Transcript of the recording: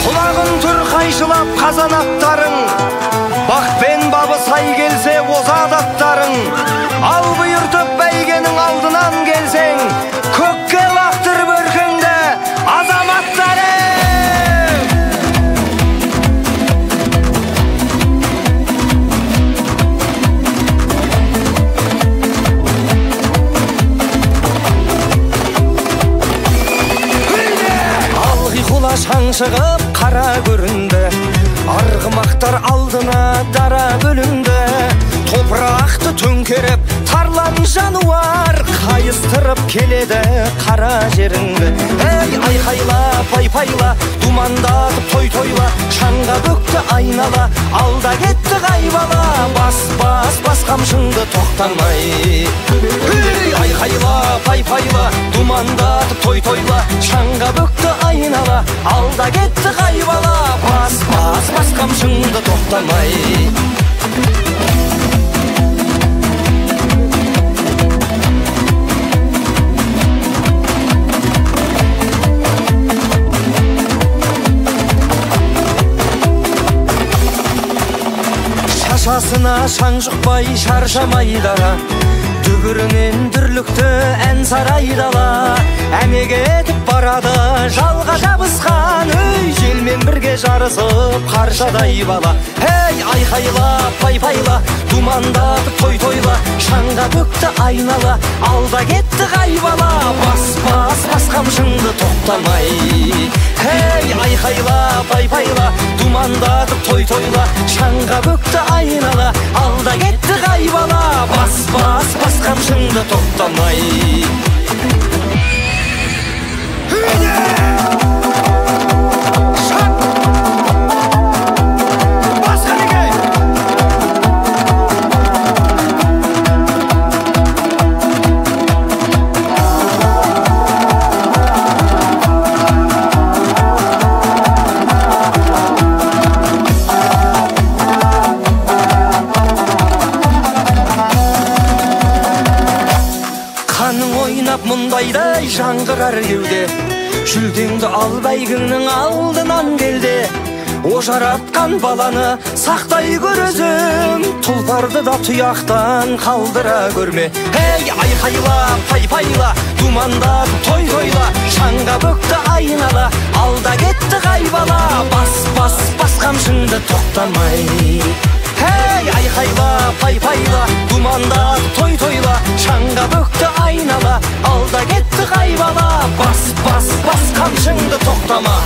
Құлағын түр қайшылап қазанаттарың, бақпен бабы сай келсе озат аттарың. Ал бұйыртып бәйгенің алдынан келсең, көкке лақтырып өркеңді азаматтарың. Шаң шығып қара көрінді, арғымақтар алдына дара бөлінді. Топырақты төңкеріп тарлан жануар, қайыстырып келеді қара жеріңді. Ей, айқайла, пай-пайла, думандатып той-тойла, шаңға бөкті айнала, алда кетті қайбала. Бас қамшыңды тоқтамай. Ей, айқайла, пай-пайла, думандатып той-тойла, шаңға бөкті айнала, алда кетті қайбала. Бас қамшыңды тоқтамай. Шашасына шаң жұқпай шаршамай дара, дүбірінен дүрлікті ән сарайдала. Әмеге етіп барады жалға жабысқан, өй, желмен бірге жарысып қаршадай бала. Ей, айқайла, пай-пайла, думандатып той-тойла, шаңға бөкті айнала, алда кетті қайбала. Бас қамшыңды тоқтамай. Ей, айқайла, пай-пайла, думандатып той-тойла, шаңға бөкті айнала, алда кетті қайбала. Бас қамшыңды тоқтамай. Мұндайдай жаңғырар кеуде, жүлдеңді ал бәйгіңнің алдынан келде. О жаратқан баланы сақтай көр өзің, тұлпарды да тұяқтан қалдыра көрме. Ей, айқайла, пай-пайла, думандап той-тойла, шаңға бөкті айнала, алда кетті қайбала. Бас қамшыңды тоқтамай. Ей, айқайла, пай-пайла, думандап той-тойла, шаңға бөкті айнала, алда кетті қайбала. Бас қамшыңды тоқтама.